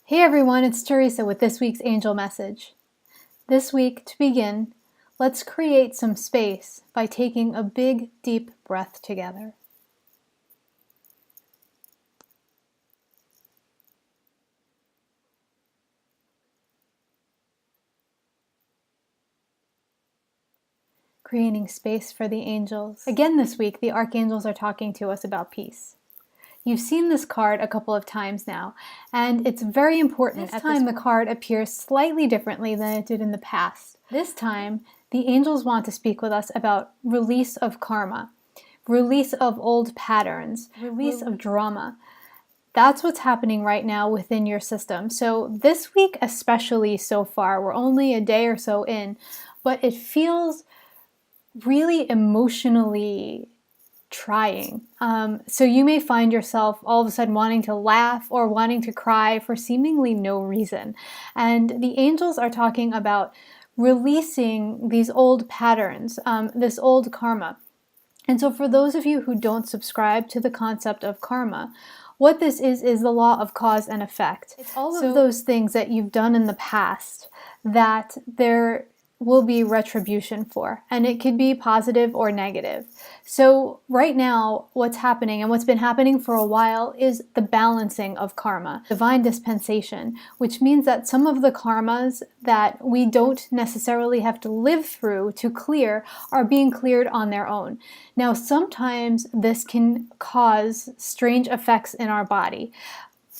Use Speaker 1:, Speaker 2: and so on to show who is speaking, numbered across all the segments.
Speaker 1: Hey everyone, it's Theresa with this week's angel message. This week, to begin, let's create some space by taking a big, deep breath together. Creating space for the angels. Again this week, the archangels are talking to us about peace. You've seen this card a couple of times now, and it's very important. This time the card appears slightly differently than it did in the past. This time, the angels want to speak with us about release of karma, release of old patterns, release of drama. That's what's happening right now within your system. So this week especially so far, we're only a day or so in, but it feels really emotionally trying. So you may find yourself all of a sudden wanting to laugh or wanting to cry for seemingly no reason. And the angels are talking about releasing these old patterns, this old karma. And so for those of you who don't subscribe to the concept of karma, what this is the law of cause and effect. It's all of those things that you've done in the past that there will be retribution for, and it could be positive or negative. So right now, what's happening and what's been happening for a while is the balancing of karma, divine dispensation, which means that some of the karmas that we don't necessarily have to live through to clear are being cleared on their own. Now, sometimes this can cause strange effects in our body.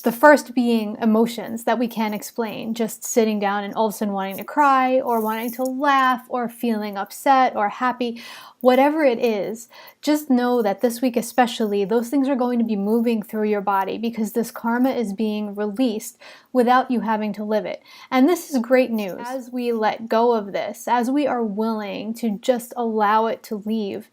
Speaker 1: The first being emotions that we can't explain, just sitting down and all of a sudden wanting to cry or wanting to laugh or feeling upset or happy. Whatever it is, just know that this week especially, those things are going to be moving through your body because this karma is being released without you having to live it. And this is great news. As we let go of this, as we are willing to just allow it to leave,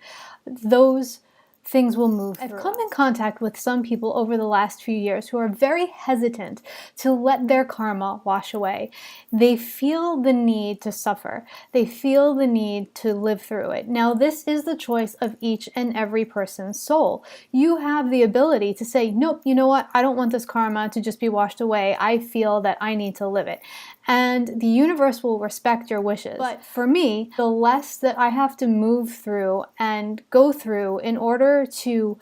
Speaker 1: those things will move through. I've come in contact with some people over the last few years who are very hesitant to let their karma wash away. They feel the need to suffer. They feel the need to live through it. Now, this is the choice of each and every person's soul. You have the ability to say, nope, you know what? I don't want this karma to just be washed away. I feel that I need to live it. And the universe will respect your wishes. But for me, the less that I have to move through and go through in order to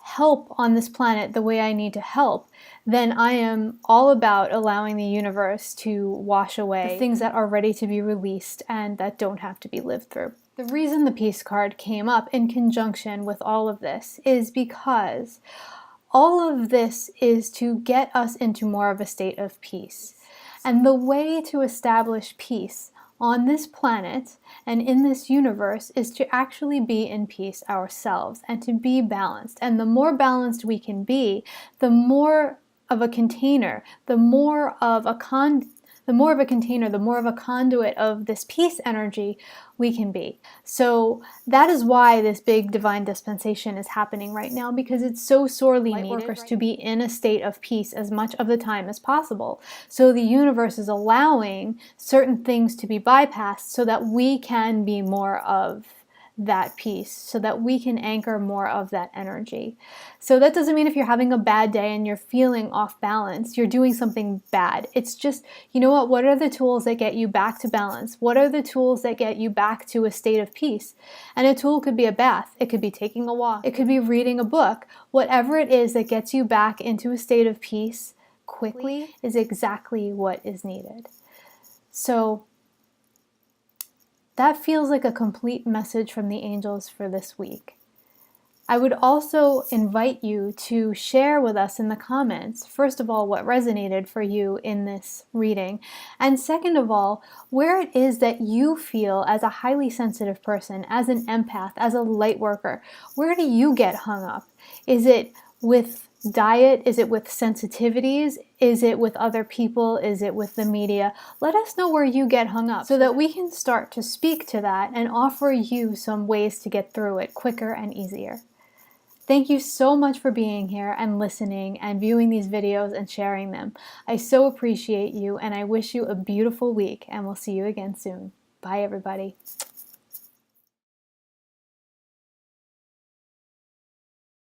Speaker 1: help on this planet the way I need to help, then I am all about allowing the universe to wash away the things that are ready to be released and that don't have to be lived through. The reason the peace card came up in conjunction with all of this is because all of this is to get us into more of a state of peace. And the way to establish peace on this planet and in this universe is to actually be in peace ourselves and to be balanced. And the more balanced we can be, the more of a container, the more of a conduit of this peace energy we can be. So that is why this big divine dispensation is happening right now, because it's so sorely needed lightworkers to be in a state of peace as much of the time as possible. So the universe is allowing certain things to be bypassed so that we can be more of that peace, so that we can anchor more of that energy. So that doesn't mean if you're having a bad day and you're feeling off balance, you're doing something bad. It's just, you know what are the tools that get you back to balance? What are the tools that get you back to a state of peace? And a tool could be a bath, it could be taking a walk, it could be reading a book. Whatever it is that gets you back into a state of peace quickly is exactly what is needed. So that feels like a complete message from the angels for this week. I would also invite you to share with us in the comments, first of all, what resonated for you in this reading, and second of all, where it is that you feel as a highly sensitive person, as an empath, as a light worker, where do you get hung up? Is it with diet? Is it with sensitivities? Is it with other people? Is it with the media? Let us know where you get hung up so that we can start to speak to that and offer you some ways to get through it quicker and easier. Thank you so much for being here and listening and viewing these videos and sharing them. I so appreciate you, and I wish you a beautiful week, and we'll see you again soon. Bye, everybody.